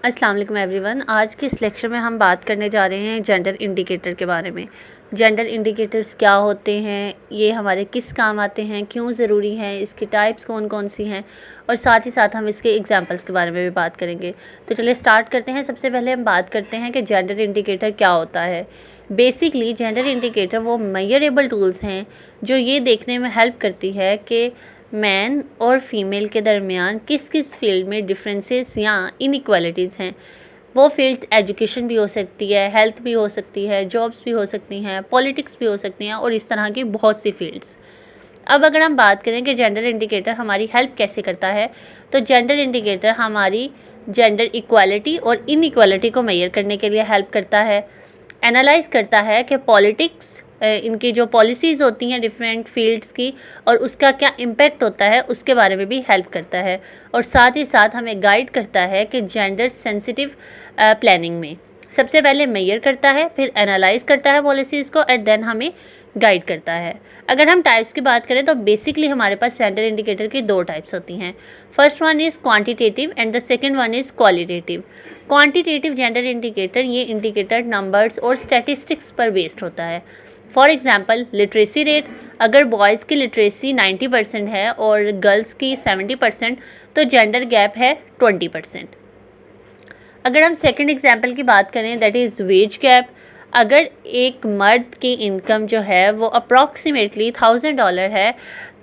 अस्सलाम वालेकुम एवरीवन। आज के इस लेक्चर में हम बात करने जा रहे हैं जेंडर इंडिकेटर के बारे में। जेंडर इंडिकेटर्स क्या होते हैं, ये हमारे किस काम आते हैं, क्यों ज़रूरी हैं, इसकी टाइप्स कौन कौन सी हैं, और साथ ही साथ हम इसके एग्जांपल्स के बारे में भी बात करेंगे। तो चलिए स्टार्ट करते हैं। सबसे पहले हम बात करते हैं कि जेंडर इंडिकेटर क्या होता है। बेसिकली जेंडर इंडिकेटर वो मेजरेबल टूल्स हैं जो ये देखने में हेल्प करती है कि मैन और फीमेल के दरमियान किस किस फील्ड में डिफरेंसेस या इनइक्वालिटीज़ हैं। वो फील्ड एजुकेशन भी हो सकती है, हेल्थ भी हो सकती है, जॉब्स भी हो सकती हैं, पॉलिटिक्स भी हो सकती हैं और इस तरह की बहुत सी फील्ड्स। अब अगर हम बात करें कि जेंडर इंडिकेटर हमारी हेल्प कैसे करता है, तो जेंडर इंडिकेटर हमारी जेंडर इक्वालिटी और इनइक्वालिटी को मेजर करने के लिए हेल्प करता है। एनालाइज करता है कि पॉलिटिक्स इनकी जो पॉलिसीज़ होती हैं डिफरेंट फील्ड्स की और उसका क्या इम्पेक्ट होता है उसके बारे में भी हेल्प करता है। और साथ ही साथ हमें गाइड करता है कि जेंडर सेंसिटिव प्लानिंग में सबसे पहले मेजर करता है, फिर एनालाइज करता है पॉलिसीज़ को एंड देन हमें गाइड करता है। अगर हम टाइप्स की बात करें तो बेसिकली हमारे पास जेंडर इंडिकेटर की दो टाइप्स होती हैं। First one is quantitative and the second one is qualitative. Quantitative gender indicator, ये इंडिकेटर नंबर्स और स्टैटिस्टिक्स पर बेस्ड होता है। फॉर एग्जांपल लिटरेसी रेट, अगर बॉयज़ की लिटरेसी 90% है और गर्ल्स की 70%, तो जेंडर गैप है 20%। अगर हम सेकंड एग्जांपल की बात करें दैट इज़ वेज गैप, अगर एक मर्द की इनकम जो है वो अप्रॉक्सीमेटली $1000 है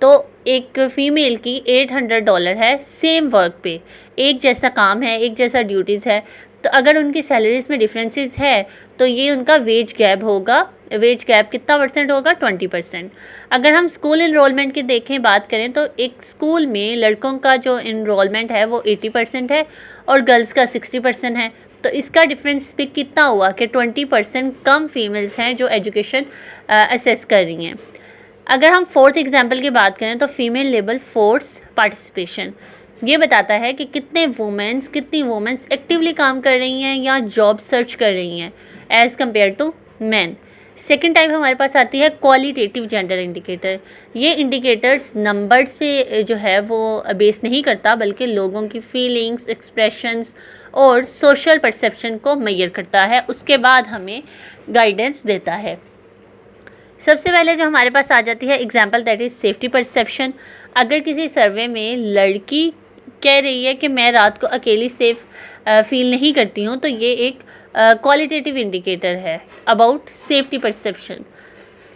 तो एक फ़ीमेल की $800 है। सेम वर्क पे एक जैसा काम है, एक जैसा ड्यूटीज़ है, तो अगर उनकी सैलरीज़ में डिफरेंसेस है तो ये उनका वेज गैप होगा। वेज गैप कितना परसेंट होगा? 20%। अगर हम स्कूल इनरोलमेंट की देखें बात करें तो एक स्कूल में लड़कों का जो इनरोलमेंट है वो 80% है और गर्ल्स का 60% है, तो इसका डिफरेंस भी कितना हुआ कि 20% कम फीमेल्स हैं जो एजुकेशन असेस कर रही हैं। अगर हम फोर्थ एग्जांपल की बात करें तो फीमेल लेबर फोर्स पार्टिसिपेशन, ये बताता है कि कितनी वुमेंस एक्टिवली काम कर रही हैं या जॉब सर्च कर रही हैं as compare to man. Second type हमारे पास आती है क्वालिटेटिव जेंडर इंडिकेटर। ये इंडिकेटर्स नंबर्स पे जो है वो बेस नहीं करता बल्कि लोगों की फीलिंग्स, एक्सप्रेशंस और सोशल परसेप्शन को मेजर करता है, उसके बाद हमें गाइडेंस देता है। सबसे पहले जो हमारे पास आ जाती है example that is safety perception. अगर किसी सर्वे में लड़की कह रही है कि मैं रात को अकेली सेफ फील नहीं करती हूँ, तो ये एक क्वालिटेटिव इंडिकेटर है about safety perception.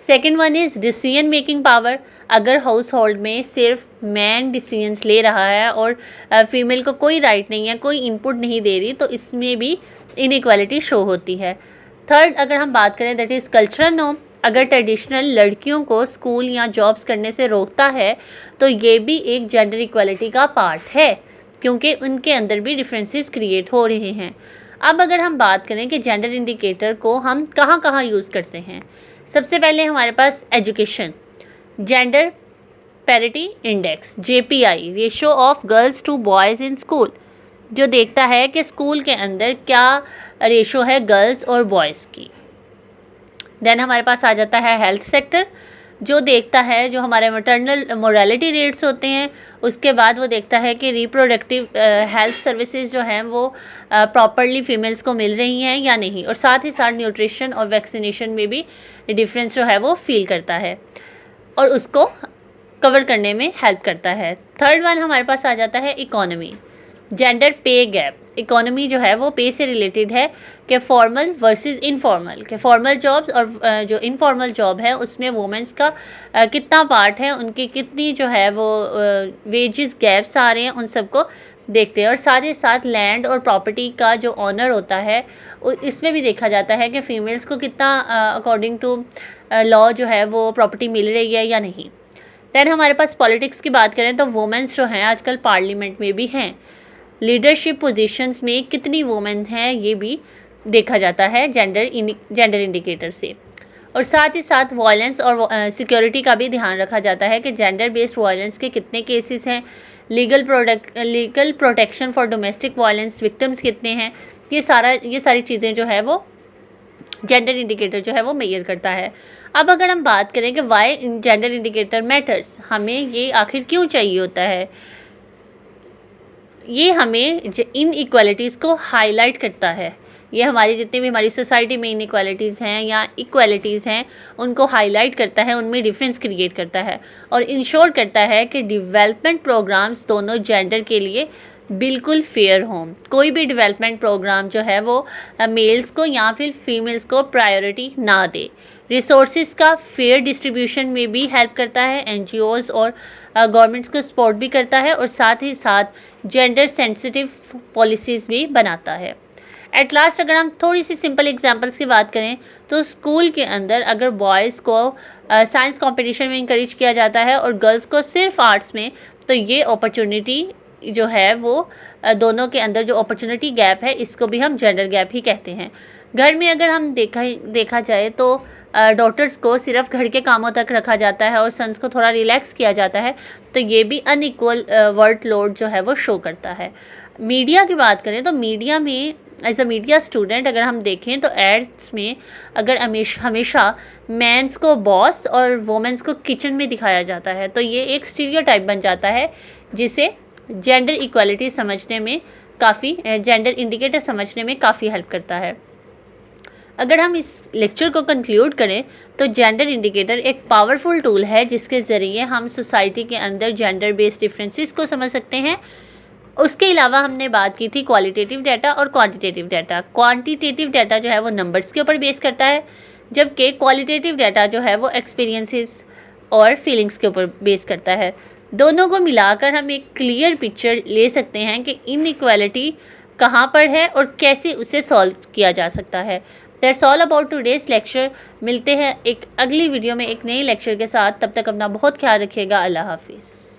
Second one is decision making power. अगर हाउस होल्ड में सिर्फ मैन डिसीजंस ले रहा है और फीमेल को कोई राइट नहीं है, कोई इनपुट नहीं दे रही, तो इसमें भी इनइक्वालिटी शो होती है। थर्ड अगर हम बात करें दैट इज़ कल्चरल नॉर्म। अगर ट्रेडिशनल लड़कियों को स्कूल या जॉब्स करने से रोकता है तो ये भी एक जेंडर इक्वालिटी का पार्ट है क्योंकि उनके अंदर भी डिफरेंसेस क्रिएट हो रहे हैं। अब अगर हम बात करें कि जेंडर इंडिकेटर को हम कहाँ कहाँ यूज़ करते हैं, सबसे पहले हमारे पास education, gender parity index JPI, ratio of girls to boys in school, जो देखता है कि स्कूल के अंदर क्या रेशो है गर्ल्स और बॉयज़ की। देन हमारे पास आ जाता है हेल्थ सेक्टर, जो देखता है जो हमारे मैटरनल मोरालिटी रेट्स होते हैं, उसके बाद वो देखता है कि रिप्रोडक्टिव हेल्थ सर्विसेज जो हैं वो प्रॉपरली फीमेल्स को मिल रही हैं या नहीं, और साथ ही साथ न्यूट्रिशन और वैक्सीनेशन में भी डिफरेंस जो है वो फील करता है और उसको कवर करने में हेल्प करता है। थर्ड वन हमारे पास आ जाता है इकोनॉमी, जेंडर पे गैप। इकोनॉमी जो है वो पे से रिलेटेड है कि फॉर्मल वर्सेस इनफॉर्मल, के फॉर्मल जॉब्स और जो इनफॉर्मल जॉब है उसमें वुमेंस का कितना पार्ट है, उनकी कितनी जो है वो वेजेस गैप्स आ रहे हैं, उन सबको देखते हैं। और साथ ही साथ लैंड और प्रॉपर्टी का जो ऑनर होता है इसमें भी देखा जाता है कि फ़ीमेल्स को कितना अकॉर्डिंग टू लॉ जो है वो प्रॉपर्टी मिल रही है या नहीं। दैन हमारे पास पॉलिटिक्स की बात करें तो वुमेंस जो हैं आजकल पार्लियामेंट में भी हैं, लीडरशिप पोजीशंस में कितनी वुमेन हैं ये भी देखा जाता है जेंडर इंडिकेटर से। और साथ ही साथ वायलेंस और सिक्योरिटी का भी ध्यान रखा जाता है कि जेंडर बेस्ड वायलेंस के कितने केसेस हैं, legal protection for domestic violence victims कितने हैं, ये सारी चीज़ें जो है वो जेंडर इंडिकेटर जो है वो मेजर करता है। अब अगर हम बात करें कि वाई जेंडर इंडिकेटर मैटर्स, हमें ये आखिर क्यों चाहिए होता है, ये हमें इन इक्वालिटीज़ को हाईलाइट करता है। ये हमारी जितनी भी हमारी सोसाइटी में इनइक्वालिटीज़ हैं या इक्वालिटीज़ हैं उनको हाईलाइट करता है, उनमें डिफरेंस क्रिएट करता है और इंश्योर करता है कि डेवलपमेंट प्रोग्राम्स दोनों जेंडर के लिए बिल्कुल फेयर हों। कोई भी डेवलपमेंट प्रोग्राम जो है वो मेल्स को या फिर फीमेल्स को प्रायोरिटी ना दे। रिसोर्सेज का फेयर डिस्ट्रीब्यूशन में भी हेल्प करता है, एनजीओज़ और गवर्नमेंट्स को सपोर्ट भी करता है और साथ ही साथ जेंडर सेंसिटिव पॉलिसीज़ भी बनाता है। एट लास्ट अगर हम थोड़ी सी सिंपल एग्जांपल्स की बात करें तो स्कूल के अंदर अगर बॉयज़ को साइंस कंपटीशन में इंकरेज किया जाता है और गर्ल्स को सिर्फ आर्ट्स में, तो ये अपॉर्चुनिटी जो है वो दोनों के अंदर जो अपॉर्चुनिटी गैप है इसको भी हम जेंडर गैप ही कहते हैं। घर में अगर हम देखा जाए तो डॉटर्स को सिर्फ घर के कामों तक रखा जाता है और सन्स को थोड़ा रिलैक्स किया जाता है, तो ये भी अनइक्वल वर्क लोड जो है वो शो करता है। मीडिया की बात करें तो मीडिया में एज अ मीडिया स्टूडेंट अगर हम देखें तो एड्स में अगर हमेशा मेंस को बॉस और वुमेन्स को किचन में दिखाया जाता है, तो ये एक स्टीरियोटाइप बन जाता है जिसे जेंडर इक्वालिटी समझने में काफ़ी जेंडर इंडिकेटर समझने में काफ़ी हेल्प करता है। अगर हम इस लेक्चर को कंक्लूड करें तो जेंडर इंडिकेटर एक पावरफुल टूल है जिसके ज़रिए हम सोसाइटी के अंदर जेंडर बेस्ड डिफरेंसेस को समझ सकते हैं। उसके अलावा हमने बात की थी क्वालिटेटिव डाटा और क्वांटिटेटिव डाटा। क्वांटिटेटिव डाटा जो है वो नंबर्स के ऊपर बेस करता है, जबकि क्वालिटेटिव डाटा जो है वो एक्सपीरियंसेस और फीलिंग्स के ऊपर बेस करता है। दोनों को मिलाकर हम एक क्लियर पिक्चर ले सकते हैं कि इनइक्वालिटी कहाँ पर है और कैसे उसे सॉल्व किया जा सकता है। That's all about today's lecture. मिलते हैं एक अगली वीडियो में एक नई लेक्चर के साथ। तब तक अपना बहुत ख्याल रखिएगा। अल्लाह हाफिज़।